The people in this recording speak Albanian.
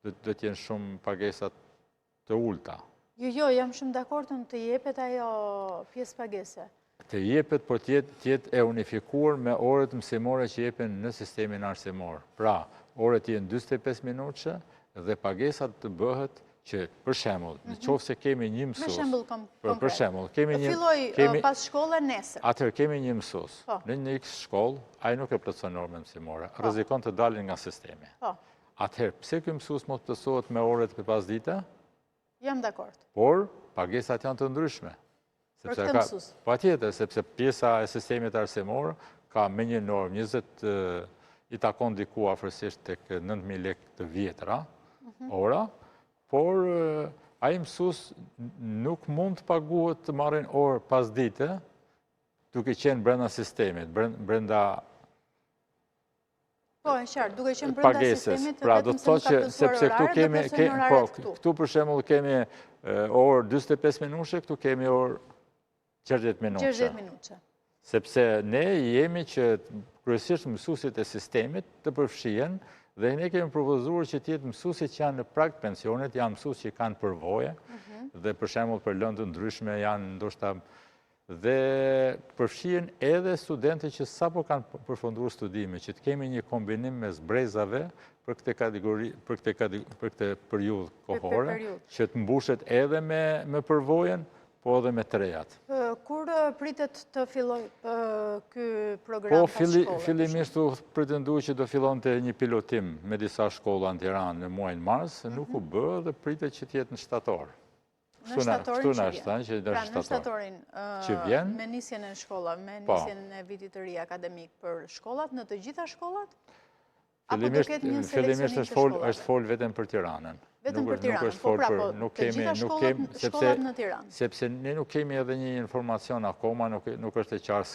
do t'jenë shumë pagesat të ulta. Jo, jam shumë dakord në të jepet ajo pjesë pagese. Të jepet, por t'jetë e unifikuar me orët mësimore që jepen në sistemin arsimor. Pra, orët jenë 25 minutëshe dhe pagesat të bëhet që, për shembull, në qoftë se kemi një mësues. Me shembull konkret. Për shembull, kemi një filloj pas shkolle nesër. Atëherë kemi një mësues. Në një X shkollë, ai nuk e plotson normën mësimore, rrezikon të dalin nga sistemi. Atëherë, pse ky mësues mos plotësohet me orët për pasdite? Jam dakord. Por pagesat janë të ndryshme. Për këtë mësues. Patjetër, sepse pjesa e sistemit arsimor ka me një normë 20 i takon diku afërsisht tek 9.000 lekë të vjetra, ora, por ai mësues nuk mund të paguhet të marrin orë pasdite, duke qenë brenda sistemit, brenda Po, e qartë, duke qenë brenda sistemit, pra do të thotë që sepse këtu për shembull kemi orë 45 minutëshe, këtu kemi orë 60 minutëshe. 60 minutëshe. Sepse ne jemi që kryesisht mësuesit e sistemit të përfshihen dhe ne kemi propozuar që të jetë mësuesit që janë në prag pensionit, janë mësues që kanë përvoje dhe për shembull për lëndë ndryshme janë ndoshta dhe përfshihen edhe studentët që sapo kanë përfunduar studime, që të kemi një kombinim mes brezave për këtë kategori, për këtë periudhë kohore, që të mbushet edhe me përvojen, po edhe me të rejat. Kur pritet të filloj ky program pas shkollës? Po, fillimisht u pretendu që do fillonte një pilotim me disa shkolla në Tiranë në muajin mars, nuk u bë dhe pritet që të jetë në shtator. Në shtatorin që vjen, me nisjen e shkolla, me nisjen e vitit të ri akademik për shkollat, në të gjitha shkollat? Fillimisht është fol vetëm për Tiranën. Vetëm për Tiranën, po prapo, të gjitha shkollat në Tiranë. Sepse ne nuk kemi edhe një informacion akoma, nuk është e qartë